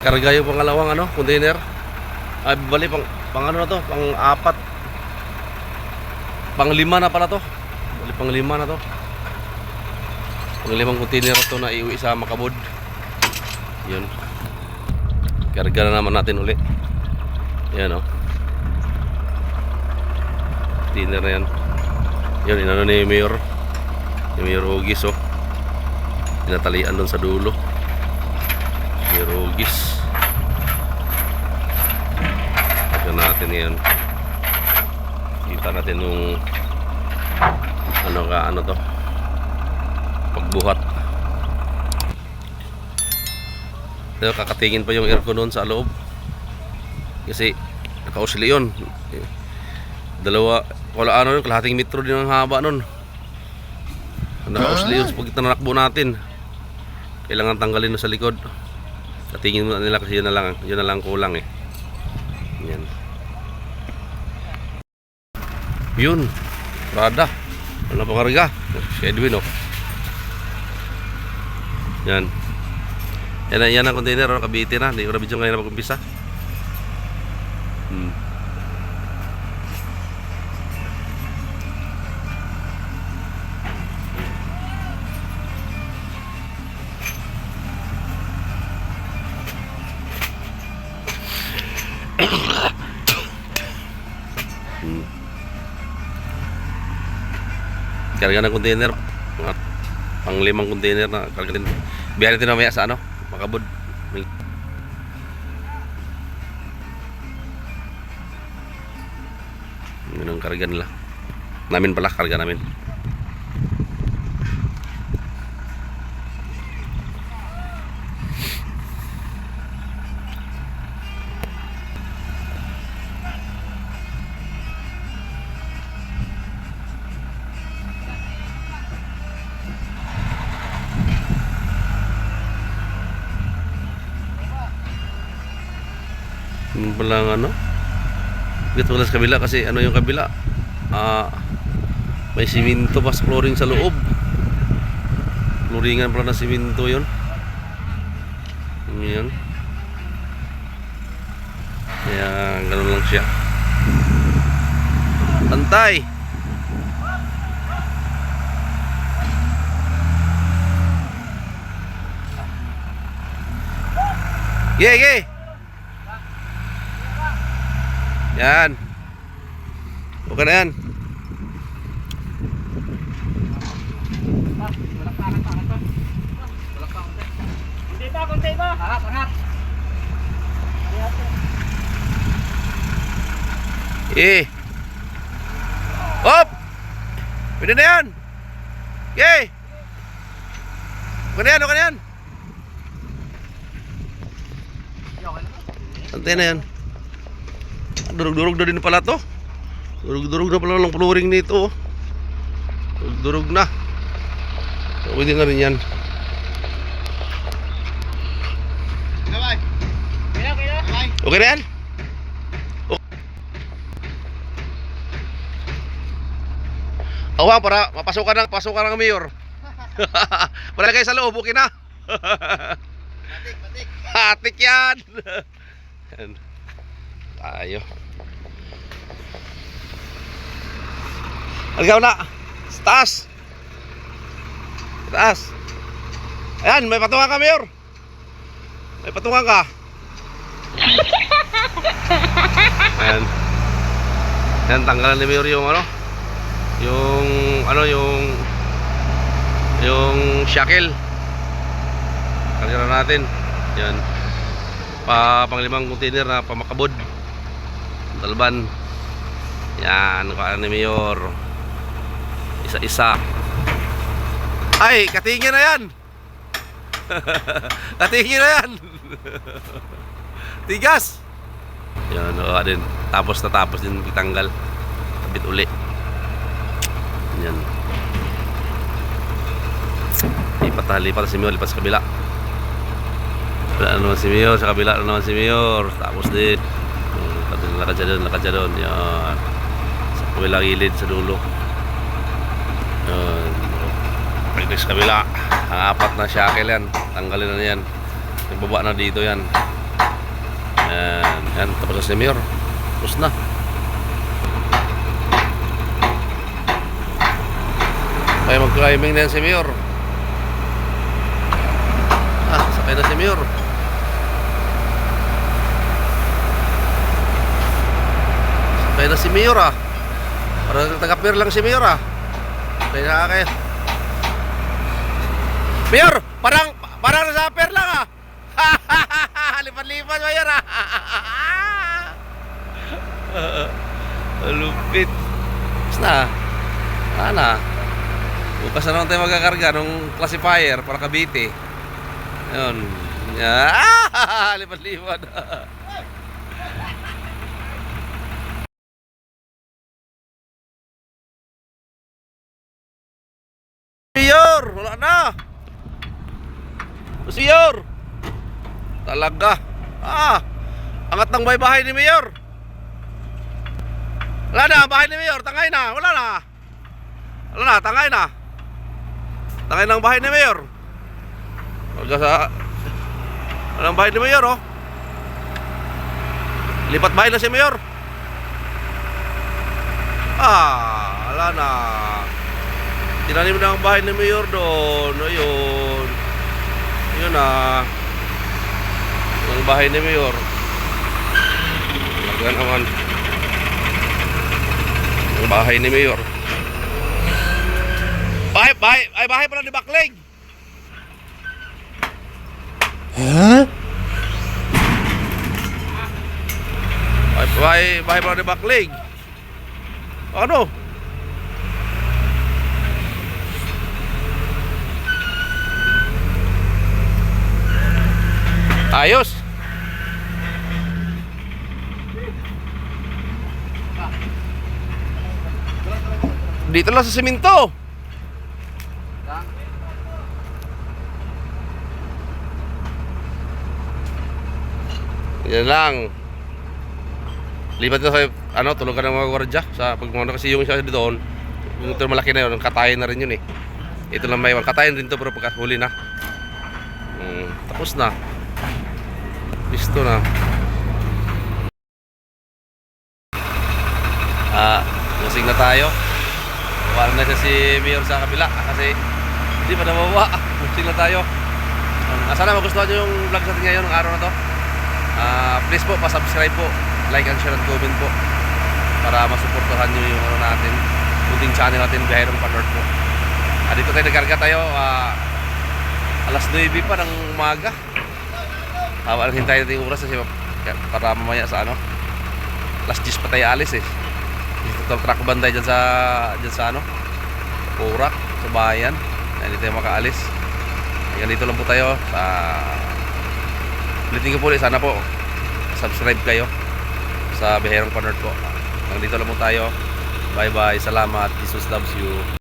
Karga yung pangalawang ano, container. Ay, bali pang ano na to, pang apat. Pang lima na pala to. Bali pang lima na to. Pang limang container na to na iuwi sa Makabud. Yun. Karga na naman natin uli. Yan o. Container na yan. Yun, inano ni Mayor. Ni Mayor Hugis o. Pinatalian doon sa dulo. Mayor Hugis. Natin yan, kita natin nung ano to pagbuhat. Pero kakatingin pa yung aircon noon sa loob kasi nakausli yun. Dalawa wala ano yun, kalahating metro din ang haba nun. Nakausli yun sa pag nanakbo natin. Kailangan tanggalin sa likod. Katingin mo nila kasi yun na lang kulang eh. Yan. Yun, Prada. Wala pang karga. Si Edwin oh. Yan. Yan ang container, Cavite na. Hindi ko na video ngayon na mag-umpisa. Karga ng container, pang limang container na karga din. Biyahe natin mamaya sa ano, Makabud. Yun ang karga nila. Namin pala, karga namin. Palang ano dito sa kabila kasi ano yung kabila may siminto pa flooring sa loob, flooringan pala na siminto yun. Yun kaya ganoon lang siya, pantay. Ge yan. Okay na yan. Kunti pa. Angat. Hop! Pwede na yan. Okay na yan. Antay na yan. Durug-durug na din pala to. Durug-durug na pala lang flooring nito. Durug na. Pwede na rin yan. Okay na yan? Awang para mapasukan ng mayor. Para kayo sa loob, okay na. Hatik yan. Tayo. Algaw na. Taas. Ayan, may patungan ka, Mayor. May patungan ka. Ayan. Ayan, tanggalan ni Mayor yung ano. Yung shackle. Tanggalan natin. Ayan. Panglimang container na pamakabod. Talban. Yan, kuha ni Mayor. Isa-isa. Ay, katingin na yan. Katingin na yan. Tigas. Yan, kuha din. Tapos din itanggal. Kabit uli. Yan. Lipat si Mayor, lipat sa kabila. Wala naman si Mayor, sa kabila naman si Mayor. Tapos din. Lakad siya doon. Yan. Sa kabila gilid, sa dulo. Yan. Pagkis kabila. Ang apat na shackle yan. Tanggalin na yan. Nagbaba na dito yan. Yan, tapos na si Mayor. Tapos na. Kaya mag-climbing na yan si Mayor. Sakay na si Mayor. Sakay na si Mayor Parang taga-pier lang si Mayor Sakay na kayo. Mayor! Parang nasa pier lang Lipat-lipat Mayor Lupit. Tapos na. Na. Bukas na naman tayo magkakarga nung classifier para Cavite. Ayun. Lipat-lipat. Mayor! Wala na! Mayor! Talaga. Angat ng bahay ni Mayor. Wala na, bahay ni Mayor. Tangay na. Wala na. Tangay na. Tangay ng bahay ni Mayor. Walang bahay ni Mayor Lipat bahay na si Mayor. Wala na. Tinanim na ang bahay ni Mayor doon. Ayun. Yun ang bahay ni Mayor. Talaga naman. Ang bahay ni Mayor. Bahay pala ni Bakling. Bahay pala ni Bakling. Ano? Ayos. Dito lang sa semento. Yan lang. Lipat na sa tulog ka ng mga gwardiya sa pagmano kasi yung isa doon. Yung ito malaki na yun, katayin na rin yun Ito lang may katayin rin to pero pagkahuli na. Tapos na. Listo na. Lasing na tayo. Wala na siya si Mayor sa kabila kasi hindi pa nabawa. Lasing na tayo. Sana magustuhan nyo yung vlog natin ngayon ng araw na to. Please po, pa-subscribe po, like and share and comment po para masuportahan nyo yung natin, munting channel natin, Biyahero North po. Dito tayo nagkarga tayo alas 9 pa ng umaga. Hintayin natin yung oras kasi para mamaya sa alas 10 pa tayo alis dito truck banday dyan sa Purak, sa bayan. Hindi tayo makaalis. Hanggang dito lang po tayo sa ulitin ko po ulit, sana po subscribe kayo sa Biyahero North po. Hanggang dito lang po tayo. Bye bye, salamat, Jesus loves you.